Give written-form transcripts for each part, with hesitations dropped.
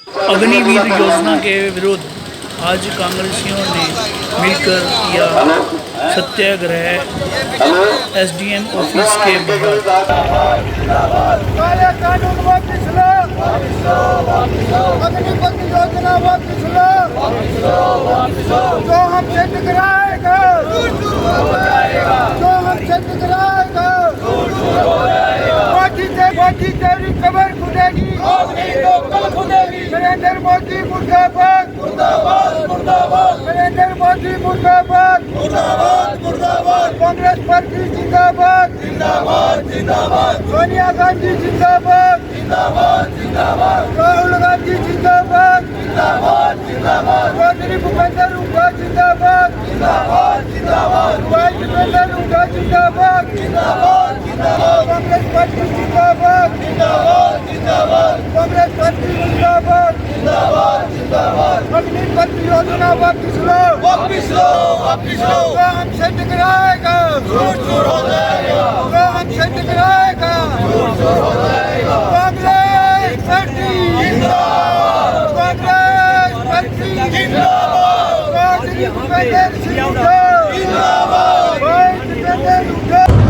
अग्निवीर योजना के विरुद्ध आज कांग्रेसियों ने मिलकर किया सत्याग्रह एसडीएम ऑफिस के बाहर। काले कानून वापस लो, अग्निपथ योजना वापस लो, जो हमसे टकराएगा, जो हमसे टकराएगा, मोदी तेरी कबर खुदेगी, नरेंद्र मोदी मुर्दाबाद, नरेंद्र मोदी मुर्दाबाद, कांग्रेस पार्टी जिंदाबाद, सोनिया गांधी जिंदाबाद, राहुल गांधी जिंदाबाद, चौधरी भूपेंद्र हुड्डा जिंदाबाद, भाई भूपेंद्र हुड्डा जिंदाबाद, कांग्रेस पार्टी जिंदाबाद, कांग्रेस पार्टी जिंदाबाद, अग्निपथ योजना वापस लो, हमसे टकराएगा, हमसे टकराएगा, कांग्रेस पार्टी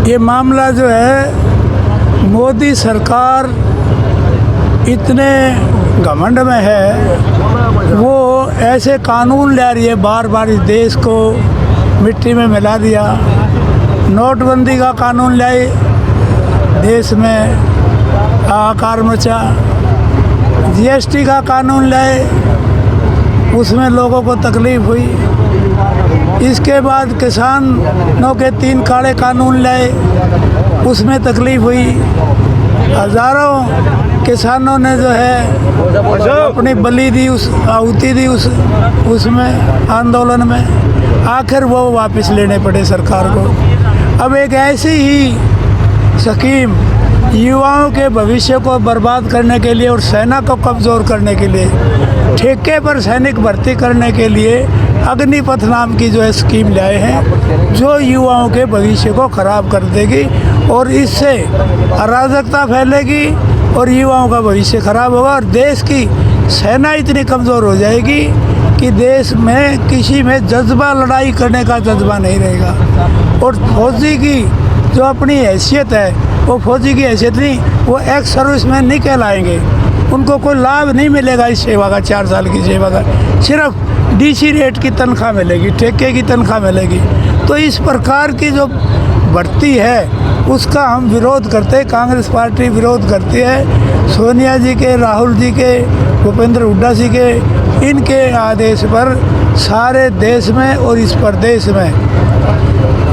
ये मामला जो है मोदी सरकार इतने घमंड में है, वो ऐसे कानून ला रही है, बार बार इस देश को मिट्टी में मिला दिया। नोटबंदी का कानून लाए, देश में हाहाकार मचा। जीएसटी का कानून लाए, उसमें लोगों को तकलीफ हुई। इसके बाद किसानों के 3 काले कानून लाए, उसमें तकलीफ हुई। हज़ारों किसानों ने जो है अपनी बलि दी, उस आहुति दी उसमें आंदोलन में। आखिर वो वापस लेने पड़े सरकार को। अब एक ऐसी ही स्कीम युवाओं के भविष्य को बर्बाद करने के लिए और सेना को कमज़ोर करने के लिए, ठेके पर सैनिक भर्ती करने के लिए अग्निपथ नाम की जो है स्कीम लाए हैं, जो युवाओं के भविष्य को ख़राब कर देगी और इससे अराजकता फैलेगी और युवाओं का भविष्य ख़राब होगा और देश की सेना इतनी कमज़ोर हो जाएगी कि देश में किसी में जज्बा, लड़ाई करने का जज्बा नहीं रहेगा। और फौजी की जो अपनी हैसियत है, वो फौजी की हैसियत नहीं, वो एक्स सर्विसमैन नहीं कहलाएंगे। उनको कोई लाभ नहीं मिलेगा इस सेवा का, 4 साल की सेवा का। सिर्फ डीसी रेट की तनख्वाह मिलेगी, ठेके की तनख्वाह मिलेगी। तो इस प्रकार की जो भर्ती है उसका हम विरोध करते हैं, कांग्रेस पार्टी विरोध करती है। सोनिया जी के, राहुल जी के, भूपेंद्र हुड्डा जी के, इनके आदेश पर सारे देश में और इस प्रदेश में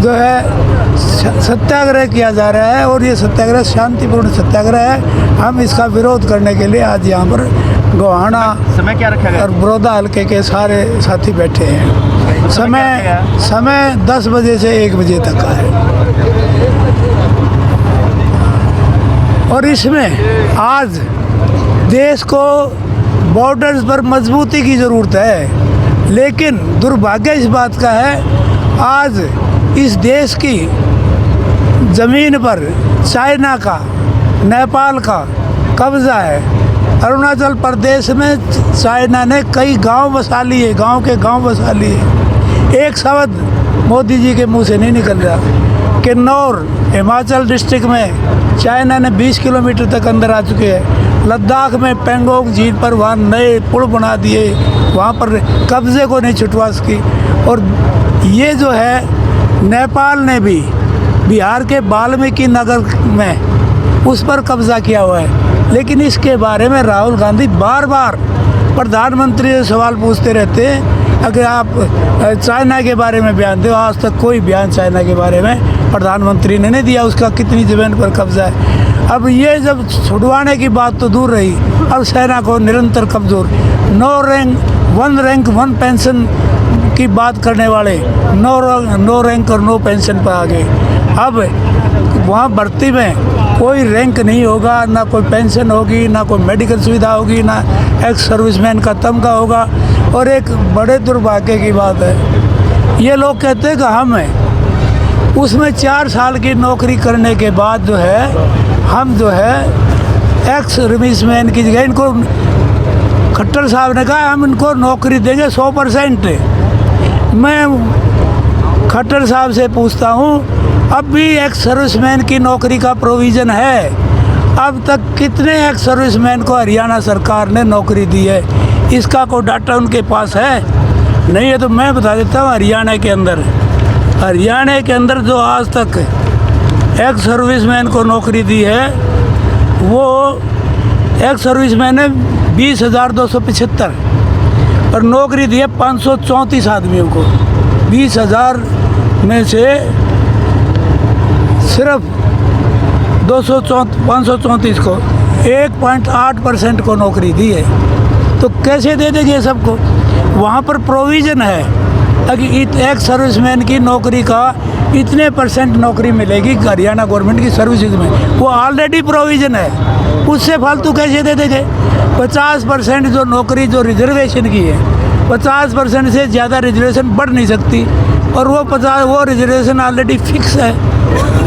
जो है सत्याग्रह किया जा रहा है और ये सत्याग्रह शांतिपूर्ण सत्याग्रह है। हम इसका विरोध करने के लिए आज यहाँ पर गोहाना समय क्या रखा गया और बड़ौदा हल्के के सारे साथी बैठे हैं। समय 10 बजे से 1 बजे तक का है। और इसमें आज देश को बॉर्डर्स पर मजबूती की ज़रूरत है, लेकिन दुर्भाग्य इस बात का है आज इस देश की ज़मीन पर चाइना का, नेपाल का कब्ज़ा है। अरुणाचल प्रदेश में चाइना ने कई गांव बसा लिए, गांव के गांव बसा लिए। एक शब्द मोदी जी के मुंह से नहीं निकल रहा। किन्नौर हिमाचल डिस्ट्रिक्ट में चाइना ने 20 किलोमीटर तक अंदर आ चुके हैं। लद्दाख में पेंगोंग झील पर वहाँ नए पुल बना दिए, वहाँ पर कब्ज़े को नहीं छुटवा सकी। और ये जो है नेपाल ने भी बिहार के वाल्मीकि नगर में उस पर कब्ज़ा किया हुआ है। लेकिन इसके बारे में राहुल गांधी बार बार प्रधानमंत्री से सवाल पूछते रहते हैं। अगर आप चाइना के बारे में बयान दो, आज तक कोई बयान चाइना के बारे में प्रधानमंत्री ने नहीं दिया, उसका कितनी ज़मीन पर कब्ज़ा है। अब ये जब छुड़वाने की बात तो दूर रही, अब सेना को निरंतर कमज़ोर, वन रैंक वन पेंशन की बात करने वाले नो रैंक और नो पेंशन पर आ गए। अब वहाँ भर्ती में कोई रैंक नहीं होगा, ना कोई पेंशन होगी, ना कोई मेडिकल सुविधा होगी, ना एक्स सर्विसमैन का तमगा होगा। और एक बड़े दुर्भाग्य की बात है, ये लोग कहते हैं कि हम हैं, उसमें 4 साल की नौकरी करने के बाद जो है हम जो है एक्स सर्विसमैन की जगह इनको खट्टर साहब ने कहा हम इनको नौकरी देंगे 100%। मैं खट्टर साहब से पूछता हूँ, अब भी एक्स सर्विसमैन की नौकरी का प्रोविज़न है? अब तक कितने एक्स सर्विसमैन को हरियाणा सरकार ने नौकरी दी है? इसका कोई डाटा उनके पास है? नहीं है तो मैं बता देता हूँ। हरियाणा के अंदर जो आज तक एक्स सर्विसमैन को नौकरी दी है, वो एक्स सर्विसमैन है 20,275 और नौकरी दी है 534 आदमियों को। 20,000 में से सिर्फ 534 को 1.8% को नौकरी दी है। तो कैसे दे देंगे सबको? वहाँ पर प्रोविज़न है कि एक्स सर्विसमैन की नौकरी का इतने % नौकरी मिलेगी हरियाणा गवर्नमेंट की सर्विसेज में, वो ऑलरेडी प्रोविज़न है। उससे फालतू कैसे दे देंगे? 50% जो नौकरी जो रिजर्वेशन की है, 50% से ज़्यादा रिजर्वेशन बढ़ नहीं सकती, और वो रिजर्वेशन ऑलरेडी फिक्स है,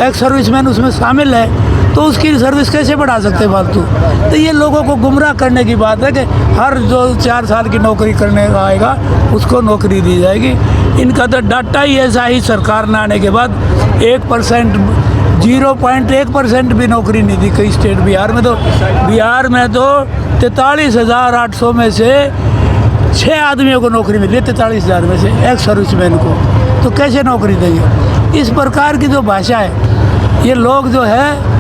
एक्स सर्विसमैन उसमें शामिल है, तो उसकी सर्विस कैसे बढ़ा सकते फालतू? तो ये लोगों को गुमराह करने की बात है कि हर जो 4 साल की नौकरी करने आएगा उसको नौकरी दी जाएगी। इनका तो डाटा ही ऐसा ही, सरकार में आने के बाद 1% 0.1% भी नौकरी नहीं दी कई स्टेट। बिहार में तो 43,800 में से 6 आदमियों को नौकरी मिली है, 43,000 में से एक्स सर्विसमैन को। तो कैसे नौकरी देंगे? इस प्रकार की जो भाषा है, ये लोग जो है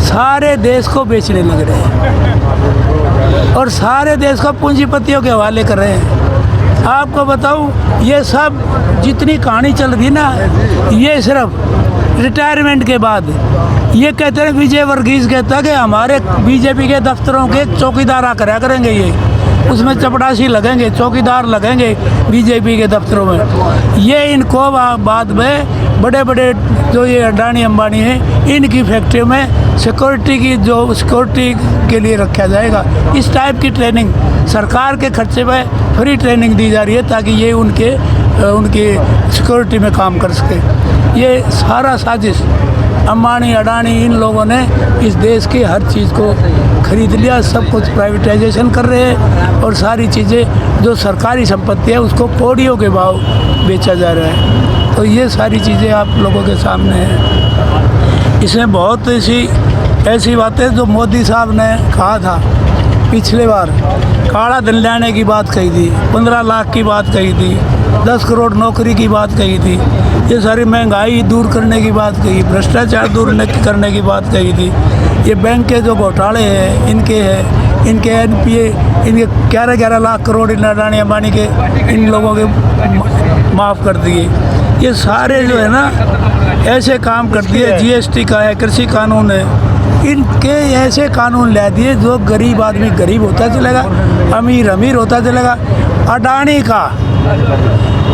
सारे देश को बेचने लग रहे हैं और सारे देश को पूंजीपतियों के हवाले कर रहे हैं। आपको बताऊं, ये सब जितनी कहानी चल रही ना, ये सिर्फ रिटायरमेंट के बाद ये कहते हैं, विजय वर्गीस कहता है कि हमारे बीजेपी के दफ्तरों के चौकीदार आ करा करेंगे, ये उसमें चपरासी लगेंगे, चौकीदार लगेंगे बीजेपी के दफ्तरों में। ये इनको बाद में बड़े बड़े जो ये अडानी अंबानी हैं, इनकी फैक्ट्री में सिक्योरिटी के लिए रखा जाएगा। इस टाइप की ट्रेनिंग सरकार के खर्चे पे फ्री ट्रेनिंग दी जा रही है ताकि ये उनके सिक्योरिटी में काम कर सके। ये सारा साजिश अंबानी अडानी इन लोगों ने इस देश की हर चीज़ को खरीद लिया, सब कुछ प्राइवेटाइजेशन कर रहे हैं और सारी चीज़ें जो सरकारी संपत्ति है उसको कौड़ियों के भाव बेचा जा रहा है। तो ये सारी चीज़ें आप लोगों के सामने हैं। इसमें बहुत ऐसी बातें जो मोदी साहब ने कहा था पिछले बार, काला धन लाने की बात कही थी, 15 लाख की बात कही थी, 10 करोड़ नौकरी की बात कही थी, ये सारी महंगाई दूर करने की बात कही, भ्रष्टाचार दूर करने की बात कही थी। ये बैंक के जो घोटाले हैं इनके NPA इनके 11 लाख करोड़ इन अडानी अंबानी के इन लोगों के माफ़ कर दिए। ये सारे जो है ना ऐसे काम कर दिए। GST का है, कृषि कानून है, इनके ऐसे कानून ला दिए जो गरीब आदमी गरीब होता चलेगा, अमीर होता चलेगा।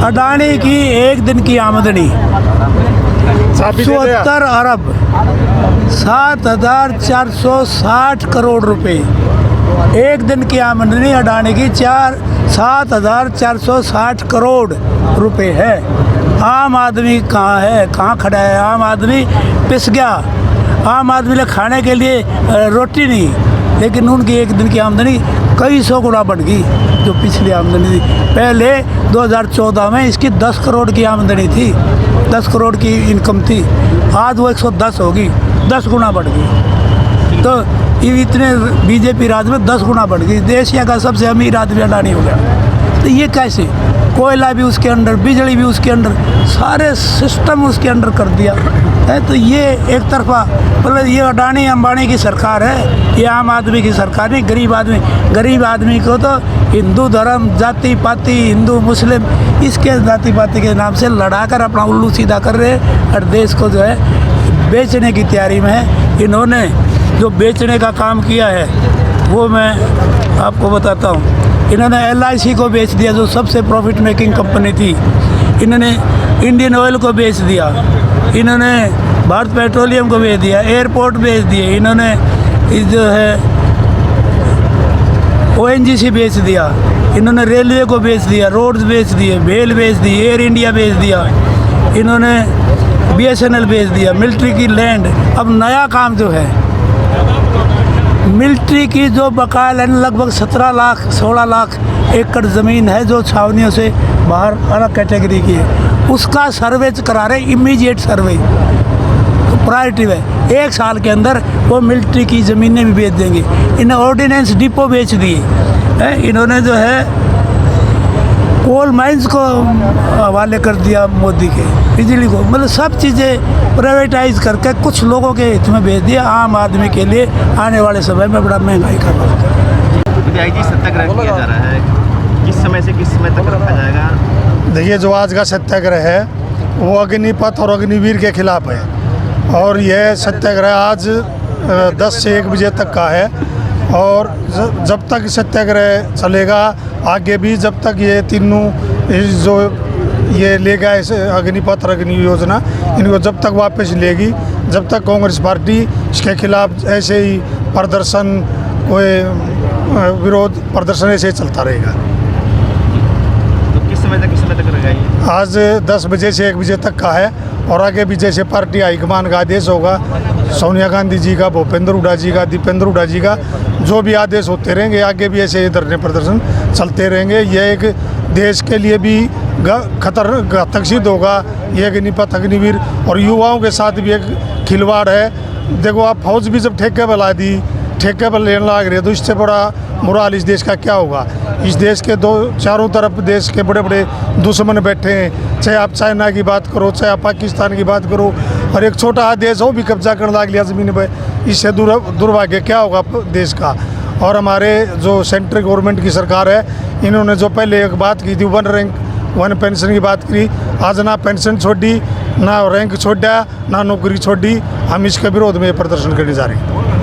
अडानी की एक दिन की आमदनी 74 अरब 7,460 करोड़ रुपए। एक दिन की आमदनी अडानी की 7,460 करोड़ रुपए है। आम आदमी कहाँ है, कहाँ खड़ा है? आम आदमी पिस गया। आम आदमी ने खाने के लिए रोटी नहीं, लेकिन उनकी एक दिन की आमदनी कई 100 गुना बढ़ गई जो पिछली आमदनी थी। पहले 2014 में इसकी 10 करोड़ की आमदनी थी, 10 करोड़ की इनकम थी, आज वो 110 होगी, 10 गुना बढ़ गई। तो ये इतने बीजेपी राज में 10 गुना बढ़ गई। एशिया का सबसे अमीर आदमी अडानी हो गया। तो ये कैसे? कोयला भी उसके अंडर, बिजली भी उसके अंडर, सारे सिस्टम उसके अंडर कर दिया है। तो ये एक तरफा मतलब ये अडानी अंबानी की सरकार है, ये आम आदमी की सरकार नहीं। गरीब आदमी को तो हिंदू धर्म, जाति पाति, हिंदू मुस्लिम, इसके जाति पाति के नाम से लड़ाकर अपना उल्लू सीधा कर रहे हैं और देश को जो है बेचने की तैयारी में है। इन्होंने जो बेचने का काम किया है वो मैं आपको बताता हूँ। इन्होंने LIC को बेच दिया जो सबसे प्रॉफिट मेकिंग कंपनी थी। इन्होंने इंडियन ऑयल को बेच दिया, इन्होंने भारत पेट्रोलियम को बेच दिया, एयरपोर्ट बेच दिए, इन्होंने जो है ONGC बेच दिया, इन्होंने रेलवे को बेच दिया, रोड्स बेच दिए, भेल बेच दी, एयर इंडिया बेच दिया, इन्होंने BSNL बेच दिया, मिलिट्री की लैंड। अब नया काम जो है मिलिट्री की जो बकाया लैंड लगभग 17 लाख 16 लाख एकड़ ज़मीन है जो छावनियों से बाहर अलग कैटेगरी की है, उसका सर्वे करा रहे, इमीडिएट सर्वे प्रायोरिटी है। 1 साल के अंदर वो मिलिट्री की ज़मीनें भी बेच देंगे। इन्हें ऑर्डिनेंस डिपो बेच दिए हैं, इन्होंने जो है कोल माइंस को हवाले कर दिया मोदी के, बिजली को, मतलब सब चीज़ें प्राइवेटाइज करके कुछ लोगों के हित में भेज दिया। आम आदमी के लिए आने वाले समय में बड़ा महंगाई का वक्त है। विधायक जी, सत्याग्रह किया जा रहा है, किस समय से किस समय तक रखा जाएगा? देखिए, जो आज का सत्याग्रह है वो अग्निपथ और अग्निवीर के खिलाफ है, और यह सत्याग्रह आज 10 से 1 बजे तक का है। और जब तक सत्याग्रह चलेगा आगे भी, जब तक ये तीनों जो ये लेगा इसे अग्निपथ और अग्नि योजना, इनको जब तक वापस लेगी, जब तक कांग्रेस पार्टी इसके खिलाफ ऐसे ही प्रदर्शन, कोई विरोध प्रदर्शन ऐसे ही चलता रहेगा। तो किस समय तक रहेगा ये? आज 10 बजे से 1 बजे तक का है, और आगे भी जैसे पार्टी हाईकमान का आदेश होगा, सोनिया गांधी जी का, भूपेंद्र हुड्डा जी का, दीपेंद्र हुड्डा जी का, जो भी आदेश होते रहेंगे, आगे भी ऐसे ही धरने प्रदर्शन चलते रहेंगे। यह एक देश के लिए भी घातक सिद्ध होगा, ये अग्निपथ अग्निवीर, और युवाओं के साथ भी एक खिलवाड़ है। देखो, आप फौज भी जब ठेके पर ला दी, ठेके पर लेने लग रहे, तो इससे बड़ा बुरा हाल इस देश का क्या होगा। इस देश के चारों तरफ देश के बड़े बड़े दुश्मन बैठे हैं, चाहे आप चाइना की बात करो, चाहे आप पाकिस्तान की बात करो, और एक छोटा देश हो भी कब्जा करने लग लिया ज़मीन पर। इससे दुर्भाग्य क्या होगा देश का। और हमारे जो सेंट्रल गवर्नमेंट की सरकार है, इन्होंने जो पहले एक बात की थी 1 रैंक 1 पेंशन की बात करी, आज ना पेंशन छोड़ी, ना रैंक छोड़ा, ना नौकरी छोड़ी। हम इसके विरोध में प्रदर्शन करने जा रहे हैं।